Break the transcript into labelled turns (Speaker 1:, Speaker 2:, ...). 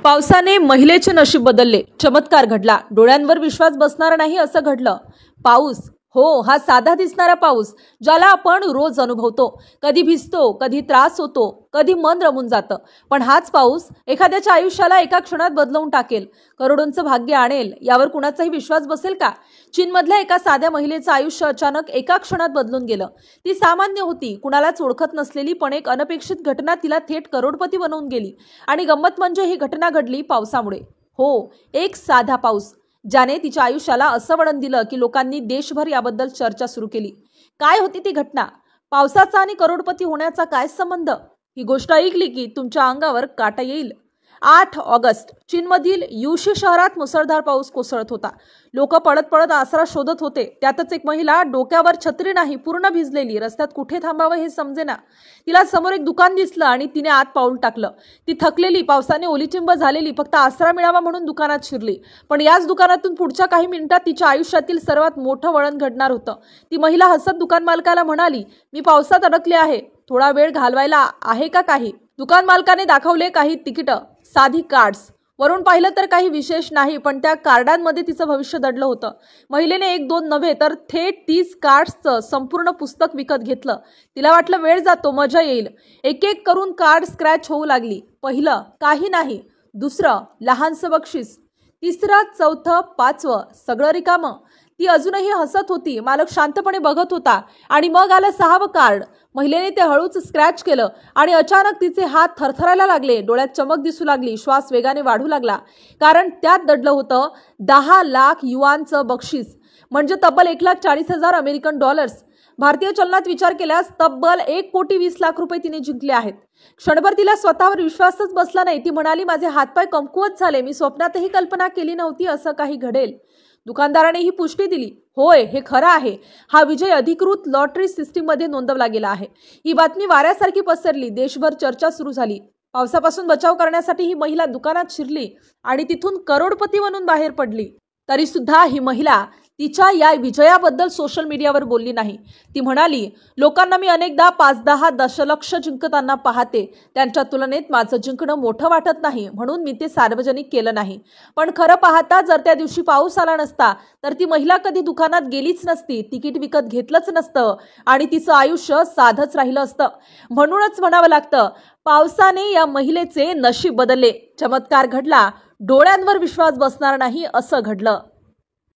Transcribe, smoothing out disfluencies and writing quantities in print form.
Speaker 1: पावसाने महिलेचे नशीब बदलले, चमत्कार घडला, डोळ्यांवर विश्वास बसणार नाही असं घडलं। पाऊस, हो, हा साधा दिसणारा पाऊस ज्याला आपण रोज अनुभवतो, कधी भिजतो, कधी त्रास होतो, कधी मन रमून जातं, पण हाच पाऊस एखाद्याच्या आयुष्याला एका क्षणात बदलवून टाकेल, करोडोंचं भाग्य आणेल, यावर कुणाचाही विश्वास बसेल का? चीनमधल्या एका साध्या महिलेचं आयुष्य अचानक एका क्षणात बदलून गेलं। ती सामान्य होती, कुणालाच ओळखत नसलेली, पण एक अनपेक्षित घटना तिला थेट करोडपती बनवून गेली। आणि गंमत म्हणजे ही घटना घडली पावसामुळे। हो, एक साधा पाऊस ज्याने तिच्या आयुष्याला असं वळण दिलं की लोकांनी देशभर याबद्दल चर्चा सुरू केली। काय होती ती घटना? पावसाचा आणि करोडपती होण्याचा काय संबंध? ही गोष्ट ऐकली की तुमच्या अंगावर काटा येईल। 8 ऑगस्ट चीनमधील युशी शहरात मुसळधार पाऊस कोसळत होता। लोक पळत पळत आसरा शोधत होते। त्यातच एक महिला डोक्यावर छत्री नाही, पूर्ण भिजलेली, रस्त्यात कुठे थांबावं हे समजेना। तिला समोर एक दुकान दिसलं आणि तिने आत पाऊल टाकलं। ती थकलेली, पावसाने ओलीचिंब झालेली, फक्त आसरा मिळावा म्हणून दुकानात शिरली। पण याच दुकानातून पुढच्या काही मिनिटात तिच्या आयुष्यातील सर्वात मोठं वळण घडणार होतं। ती महिला हसत दुकान मालकाला म्हणाली, "मी पावसात अडकले आहे, थोडा वेळ घालवायला आहे का काही?" दुकान मालकाने दाखवले काही तिकीटं, साधी कार्ड्स। वरून पाहिलं तर काही विशेष नाही, पण त्या कार्डांमध्ये तिचं भविष्य दडलं होतं। महिलेने 1-2 नव्हे तर थेट 30 कार्ड्सचं संपूर्ण पुस्तक विकत घेतलं। तिला वाटलं वेळ जातो, मजा येईल। एक एक करून कार्ड स्क्रॅच होऊ लागली। पहिलं, काही नाही। दुसरं, लहानसं बक्षीस। तिसरं, चौथं, पाचवं, सगळं रिकामं। ती अजूनही हसत होती। मालक शांतपणे बघत होता आणि मग आलं 6वं कार्ड। महिलेने ते हळूच स्क्रॅच केलं आणि अचानक तिचे हात थरथरायला लागले, डोळ्यात चमक दिसू लागली, श्वास वेगाने वाढू लागला, कारण त्यात दडलं होतं 10 लाख युआनचं बक्षीस, म्हणजे तब्बल 1,40,000 अमेरिकन डॉलर्स। भारतीय चलनात विचार केल्यास तब्बल 1,20,00,000 रुपये तिने जिंकले आहेत। क्षणभर तिला स्वतःवर विश्वासच बसला नाही। ती म्हणाली, "माझे हातपाय कमकुवत झाले, मी स्वप्नातही कल्पना केली नव्हती असं काही घडेल." दुकानदाराने ही पुष्टी दिली, "होय, हे खरं आहे। हा विजय अधिकृत लॉटरी सिस्टीममध्ये नोंदवला गेला आहे." ही बातमी वाऱ्यासारखी पसरली, देशभर चर्चा सुरू झाली। पावसापासून बचाव करण्यासाठी ही महिला दुकानात शिरली आणि तिथून करोडपती बनून बाहेर पडली। तरी सुद्धा ही महिला तिच्या या विजयाबद्दल सोशल मीडियावर बोलली नाही। ती म्हणाली, "लोकांना मी अनेकदा 5-10 दशलक्ष जिंकताना पाहते, त्यांच्या तुलनेत माझं जिंकणं मोठं वाटत नाही, म्हणून मी ते सार्वजनिक केलं नाही." पण खरं पाहता जर त्या दिवशी पाऊस आला नसता तर ती महिला कधी दुकानात गेलीच नसती, तिकीट विकत घेतलंच नसतं आणि तिचं आयुष्य साधंच राहिलं असतं। म्हणूनच म्हणावं लागतं, पावसाने या महिलेचे नशीब बदलले, चमत्कार घडला, डोळ्यांवर विश्वास बसणार नाही असं घडलं।